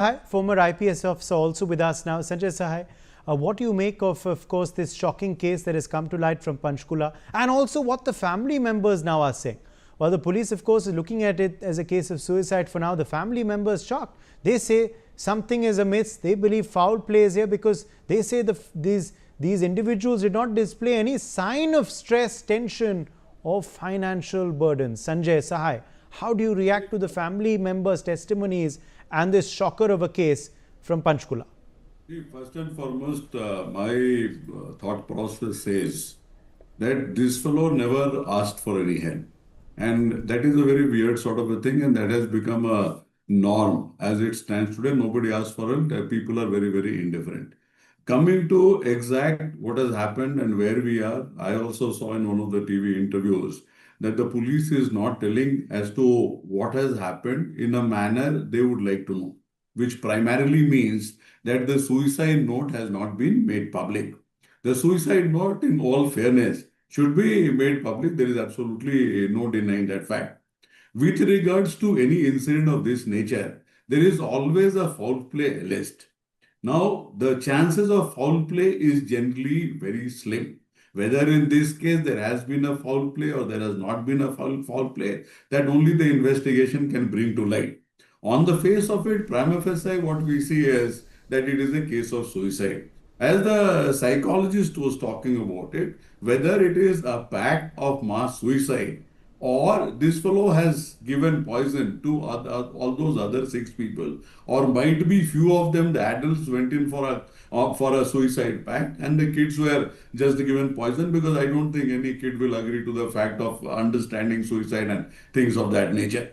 Sahay, former IPS officer, also with us now. Sanjay Sahay, what do you make of course, this shocking case that has come to light from Panchkula, and also what the family members now are saying? While the police, of course, is looking at it as a case of suicide for now, the family members shocked. They say something is amiss. They believe foul play is here because they say these individuals did not display any sign of stress, tension, or financial burden. Sanjay Sahay, how do you react to the family members' testimonies and this shocker of a case from Panchkula? First and foremost, my thought process says that this fellow never asked for any help. And that is a very weird sort of a thing, and that has become a norm as it stands today. Nobody asks for it. People are very, very indifferent. Coming to exact what has happened and where we are, I also saw in one of the TV interviews that the police is not telling as to what has happened in a manner they would like to know, which primarily means that the suicide note has not been made public. The suicide note, in all fairness, should be made public. There is absolutely no denying that fact. With regards to any incident of this nature, there is always a foul play list. Now, the chances of foul play is generally very slim. Whether in this case there has been a foul play or there has not been a foul play, that only the investigation can bring to light. On the face of it, prima facie, what we see is that it is a case of suicide. As the psychologist was talking about it, whether it is a pact of mass suicide or this fellow has given poison to all those other 6 people, or might be few of them, the adults went in for a suicide pact and the kids were just given poison, because I don't think any kid will agree to the fact of understanding suicide and things of that nature.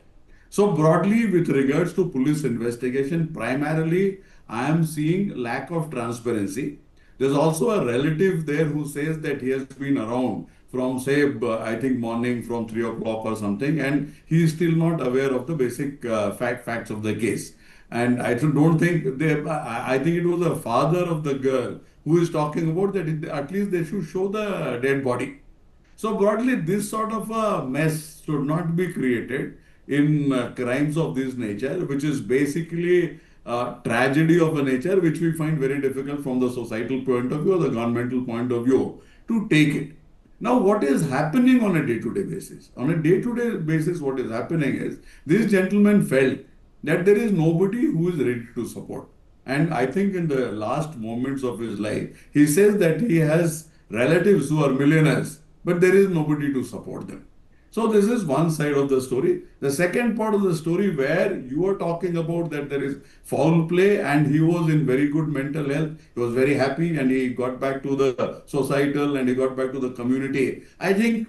So broadly, with regards to police investigation, primarily I am seeing lack of transparency. There's also a relative there who says that he has been around from, say, I think morning from 3 o'clock or something, and he is still not aware of the basic facts of the case. And I don't think I think it was the father of the girl who is talking about that at least they should show the dead body. So broadly, this sort of a mess should not be created in crimes of this nature, which is basically a tragedy of a nature which we find very difficult from the societal point of view or the governmental point of view to take it. Now, what is happening on a day-to-day basis? On a day-to-day basis, what is happening is this gentleman felt that there is nobody who is ready to support. And I think in the last moments of his life, he says that he has relatives who are millionaires, but there is nobody to support them. So this is one side of the story. The second part of the story where you are talking about that there is foul play and he was in very good mental health, he was very happy and he got back to the societal and he got back to the community. I think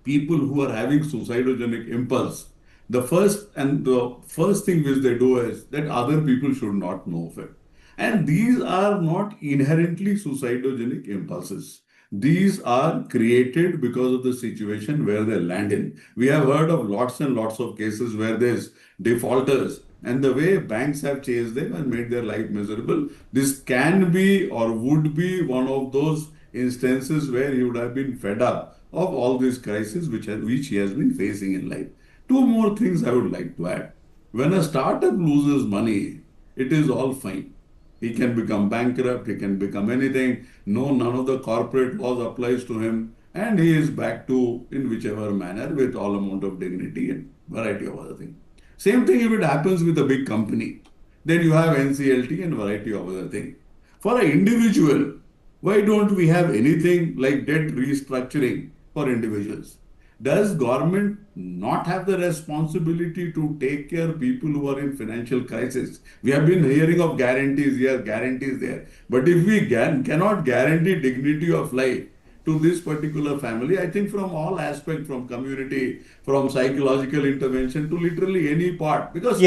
people who are having suicidogenic impulse, the first thing which they do is that other people should not know of it. And these are not inherently suicidogenic impulses. These are created because of the situation where they land in. We have heard of lots and lots of cases where there's defaulters and the way banks have chased them and made their life miserable. This can be or would be one of those instances where he would have been fed up of all these crises which he has been facing in life. 2 more things I would like to add. When a startup loses money, it is all fine. He can become bankrupt, he can become anything. No, none of the corporate laws applies to him. And he is back to in whichever manner with all amount of dignity and variety of other things. Same thing if it happens with a big company. Then you have NCLT and variety of other things. For an individual, why don't we have anything like debt restructuring for individuals? Does government not have the responsibility to take care of people who are in financial crisis? We have been hearing of guarantees here, guarantees there. But if we cannot guarantee dignity of life to this particular family, I think from all aspects, from community, from psychological intervention to literally any part. Because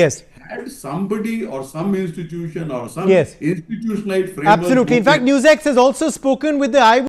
had somebody or some institution or some institutionalized framework... Absolutely. In fact, NewsX has also spoken with the